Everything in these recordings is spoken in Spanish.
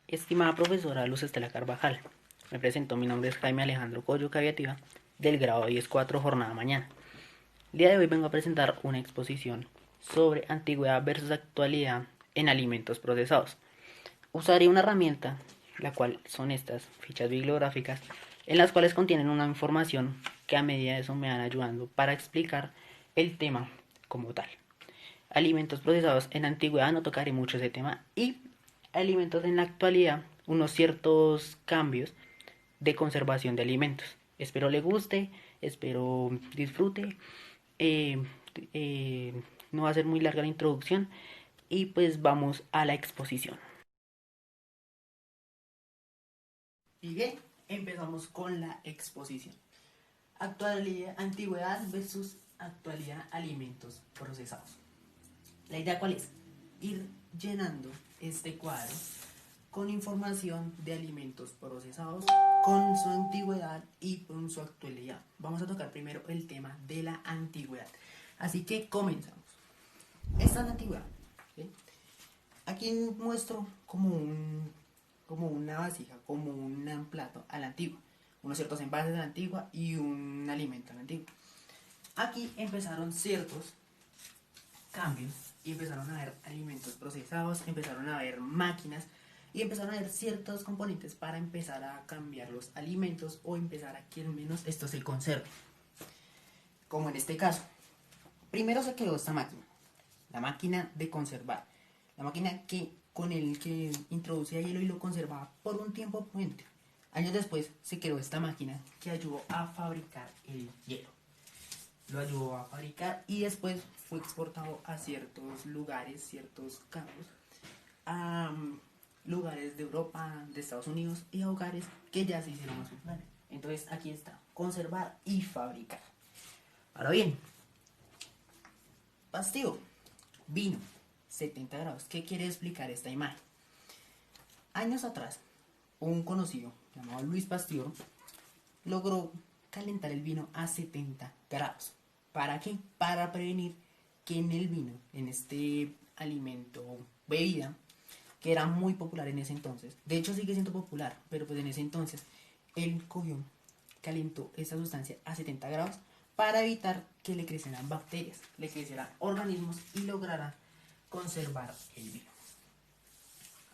Estimada profesora Luz Estela Carvajal, me presento, mi nombre es Jaime Alejandro Coyo Caviativa, del grado 10-4, jornada mañana. El día de hoy vengo a presentar una exposición sobre antigüedad versus actualidad en alimentos procesados. Usaré una herramienta, la cual son estas fichas bibliográficas, en las cuales contienen una información que a medida de eso me van ayudando para explicar el tema como tal. Alimentos procesados en la antigüedad, no tocaré mucho ese tema, y alimentos en la actualidad, unos ciertos cambios de conservación de alimentos. Espero le guste, espero disfrute. eh, eh, no va a ser muy larga la introducción y pues vamos a la exposición. Y bien, empezamos con la exposición. Actualidad, antigüedad versus actualidad, alimentos procesados. La idea cuál es? Ir llenando este cuadro con información de alimentos procesados, con su antigüedad y con su actualidad. Vamos a tocar primero el tema de la antigüedad. Así que comenzamos. Esta es la antigüedad. ¿Sí? Aquí muestro como una vasija, como un plato a la antigua. Unos ciertos envases a la antigua y un alimento a la antigua. Aquí empezaron ciertos cambios y empezaron a haber alimentos procesados, empezaron a haber máquinas y empezaron a haber ciertos componentes para empezar a cambiar los alimentos o empezar a que al menos esto se conserve. Como en este caso, primero se creó esta máquina, la máquina de conservar, la máquina que con el que introducía hielo y lo conservaba por un tiempo prudente. Años después se creó esta máquina que ayudó a fabricar el hielo. Lo ayudó a fabricar y después fue exportado a ciertos lugares, ciertos campos, a lugares de Europa, de Estados Unidos y a hogares que ya se hicieron más populares. Entonces aquí está, conservar y fabricar. Ahora bien, pastillo, vino, 70 grados. ¿Qué quiere explicar esta imagen? Años atrás, un conocido llamado Luis Pasteur logró calentar el vino a 70 grados. ¿Para qué? Para prevenir que en el vino, en este alimento, bebida, que era muy popular en ese entonces, de hecho sigue siendo popular, pero pues en ese entonces, él cogió, calentó esta sustancia a 70 grados para evitar que le crecieran bacterias, le crecieran organismos y lograra conservar el vino.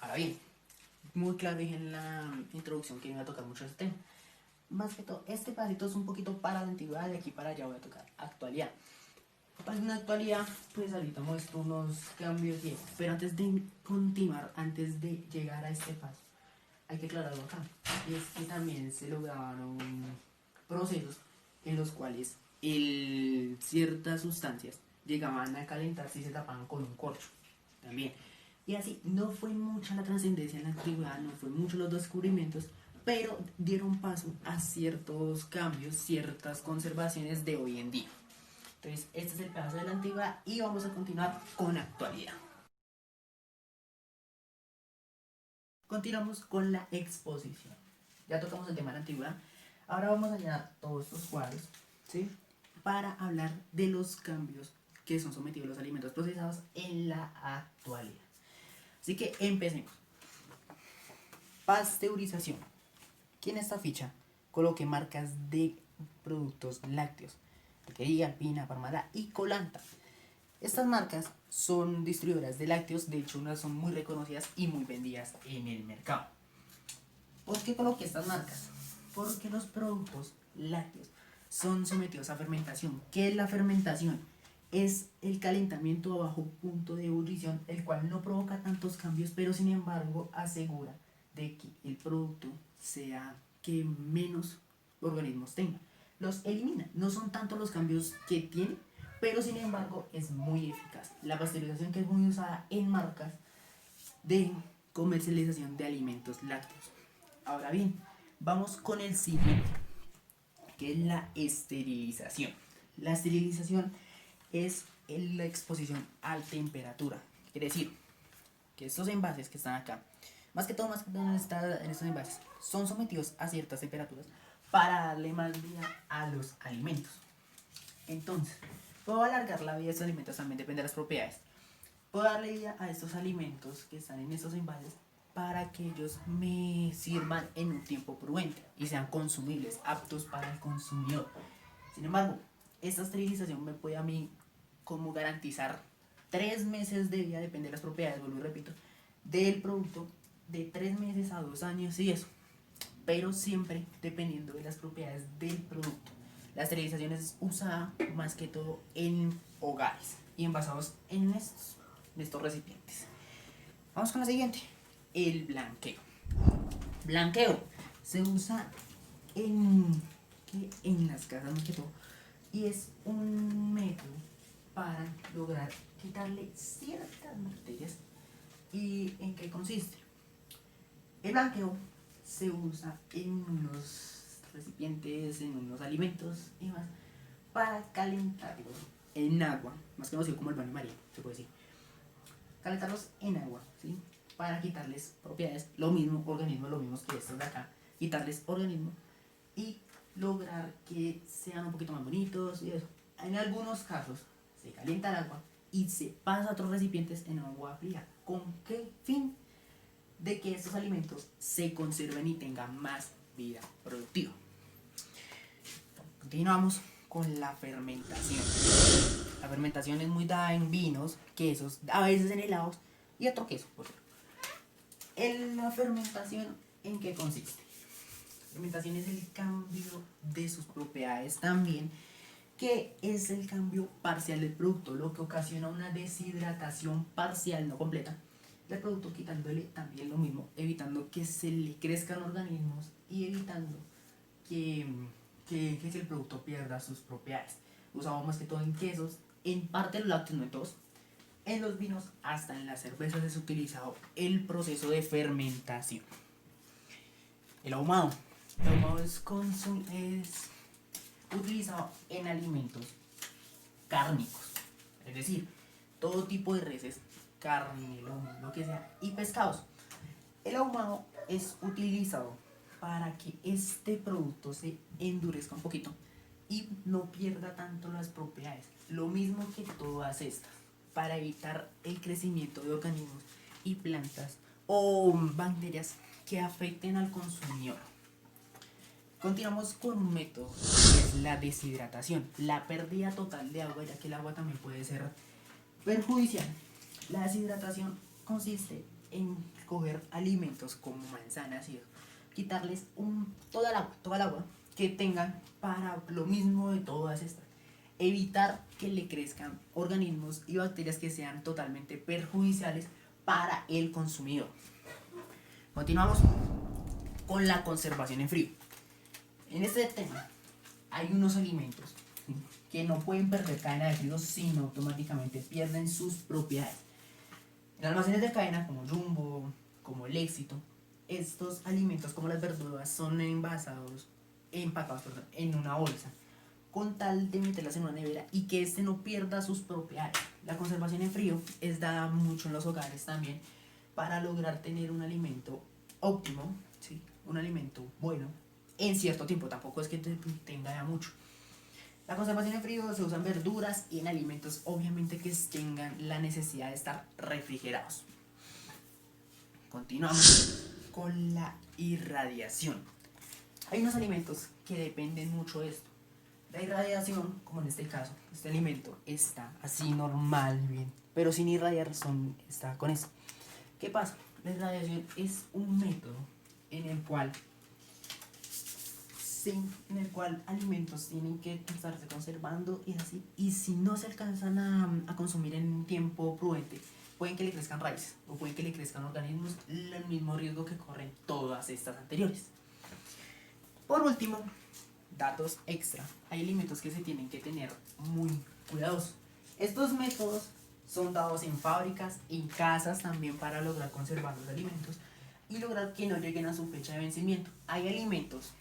Ahora bien, muy claro dije en la introducción que iba a tocar mucho este tema. Más que todo, este pasito es un poquito para la antigüedad, de aquí para allá voy a tocar actualidad. Para la actualidad, pues ahorita muestro unos cambios y eso. Pero antes de continuar, antes de llegar a este paso, hay que aclarar algo acá. Y es que también se lograron procesos en los cuales ciertas sustancias llegaban a calentarse y se tapaban con un corcho. También. Y así, no fue mucha la trascendencia en la antigüedad, no fue mucho los descubrimientos, pero dieron paso a ciertos cambios, ciertas conservaciones de hoy en día. Entonces, este es el pedazo de la antigüedad y vamos a continuar con la actualidad. Continuamos con la exposición. Ya tocamos el tema de la antigüedad. Ahora vamos a llenar todos estos cuadros, ¿sí? Para hablar de los cambios que son sometidos los alimentos procesados en la actualidad. Así que empecemos. Pasteurización. Aquí en esta ficha coloqué marcas de productos lácteos. Taquería, Alpina, Parmalat y Colanta. Estas marcas son distribuidoras de lácteos, de hecho unas son muy reconocidas y muy vendidas en el mercado. ¿Por qué coloqué estas marcas? Porque los productos lácteos son sometidos a fermentación. ¿Qué es la fermentación? Es el calentamiento a bajo punto de ebullición, el cual no provoca tantos cambios, pero sin embargo asegura de que el producto sea que menos organismos tenga. Los elimina. No son tantos los cambios que tiene, pero sin embargo es muy eficaz. La pasteurización, que es muy usada en marcas de comercialización de alimentos lácteos. Ahora bien, vamos con el siguiente, que es la esterilización. La esterilización es la exposición a temperatura. Quiere decir que estos envases que están acá, más que todo en estos envases, son sometidos a ciertas temperaturas para darle más vida a los alimentos. Entonces, puedo alargar la vida de estos alimentos, también depende de las propiedades. Puedo darle vida a estos alimentos que están en estos envases para que ellos me sirvan en un tiempo prudente y sean consumibles, aptos para el consumidor. Sin embargo, esta esterilización me puede a mí como garantizar 3 meses de vida, depende de las propiedades, vuelvo y repito, del producto, de 3 meses a 2 años y eso, pero siempre dependiendo de las propiedades del producto. La esterilización es usada más que todo en hogares y envasados en estos recipientes. Vamos con la siguiente, el blanqueo. Blanqueo se usa en las casas más que todo y es un método para lograr quitarle ciertas bacterias. ¿Y en qué consiste? El blanqueo se usa en unos recipientes, en unos alimentos y más para calentarlos en agua, más conocido como el baño María, se puede decir. Calentarlos en agua, ¿sí? Para quitarles propiedades, lo mismo, organismos, lo mismo que estos de acá, quitarles organismos y lograr que sean un poquito más bonitos y eso. En algunos casos se calienta el agua y se pasa a otros recipientes en agua fría. ¿Con qué fin? De que estos alimentos se conserven y tengan más vida productiva. Continuamos con la fermentación. La fermentación es muy dada en vinos, quesos, a veces en helados y otro queso, por ejemplo. ¿La fermentación en qué consiste? La fermentación es el cambio de sus propiedades también, que es el cambio parcial del producto, lo que ocasiona una deshidratación parcial, no completa, del producto, quitándole también lo mismo, evitando que se le crezcan organismos y evitando que el producto pierda sus propiedades. Usamos más que todo en quesos, en parte los lácteos, no en todos. En los vinos, hasta en las cervezas es utilizado el proceso de fermentación. El ahumado. El ahumado es utilizado en alimentos cárnicos, es decir, todo tipo de reses, carne, lomo, lo que sea, y pescados. El ahumado es utilizado para que este producto se endurezca un poquito y no pierda tanto las propiedades. Lo mismo que todas estas, para evitar el crecimiento de organismos y plantas o bacterias que afecten al consumidor. Continuamos con un método que es la deshidratación, la pérdida total de agua, ya que el agua también puede ser perjudicial. La deshidratación consiste en coger alimentos como manzanas y quitarles toda el agua que tengan para lo mismo de todas estas. Evitar que le crezcan organismos y bacterias que sean totalmente perjudiciales para el consumidor. Continuamos con la conservación en frío. En este tema hay unos alimentos que no pueden perder cadena de frío, sino automáticamente pierden sus propiedades. En almacenes de cadena como Jumbo, como el Éxito, estos alimentos como las verduras son empacados en una bolsa con tal de meterlas en una nevera y que este no pierda sus propiedades. La conservación en frío es dada mucho en los hogares también para lograr tener un alimento óptimo, ¿sí? Un alimento bueno en cierto tiempo, tampoco es que tenga ya mucho. La conservación en frío se usa en verduras y en alimentos obviamente que tengan la necesidad de estar refrigerados. Continuamos con la irradiación. Hay unos alimentos que dependen mucho de esto. La irradiación, como en este caso, este alimento está así normal, bien, pero sin irradiar está con eso. ¿Qué pasa? La irradiación es un método en el cual alimentos tienen que estarse conservando y así, y si no se alcanzan a consumir en un tiempo prudente, pueden que le crezcan raíces o pueden que le crezcan organismos, el mismo riesgo que corren todas estas anteriores. Por último, datos extra. Hay alimentos que se tienen que tener muy cuidadosos. Estos métodos son dados en fábricas, en casas también, para lograr conservar los alimentos y lograr que no lleguen a su fecha de vencimiento. Hay alimentos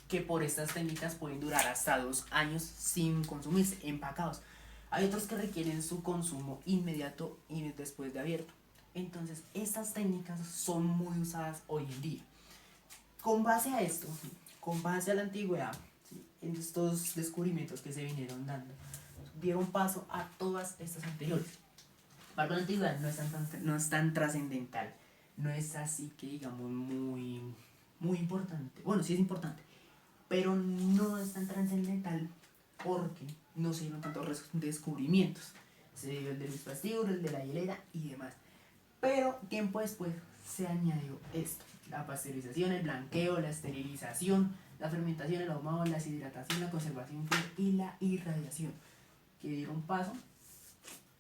que por estas técnicas pueden durar hasta 2 años sin consumirse, empacados. Hay otros que requieren su consumo inmediato y después de abierto. Entonces, estas técnicas son muy usadas hoy en día. Con base a esto, con base a la antigüedad, ¿sí? En estos descubrimientos que se vinieron dando, dieron paso a todas estas anteriores. Para la antigüedad no es tan trascendental no es así que digamos muy importante. Bueno, sí es importante, pero no es tan trascendental porque no se dieron tantos descubrimientos. Se dio el de Luis Pasteur, el de la hielera y demás. Pero tiempo después se añadió esto: la pasteurización, el blanqueo, la esterilización, la fermentación, el ahumado, la deshidratación, la conservación y la irradiación, que dieron paso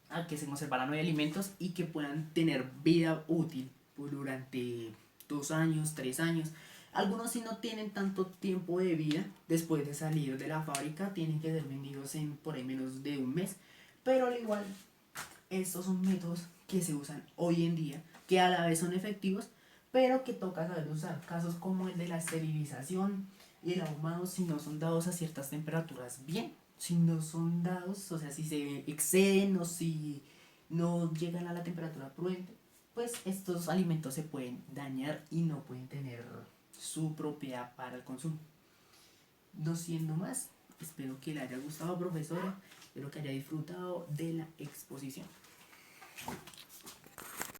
a que se conservaran hoy alimentos y que puedan tener vida útil por durante 2 años, 3 años. Algunos si no tienen tanto tiempo de vida después de salir de la fábrica, tienen que ser vendidos en por ahí menos de un mes, pero al igual estos son métodos que se usan hoy en día, que a la vez son efectivos, pero que toca saber usar. Casos como el de la esterilización y el ahumado, si no son dados a ciertas temperaturas, bien. Si no son dados, o sea, si se exceden o si no llegan a la temperatura prudente, pues estos alimentos se pueden dañar y no pueden tener su propiedad para el consumo. No siendo más, espero que le haya gustado, profesora. Espero que haya disfrutado de la exposición.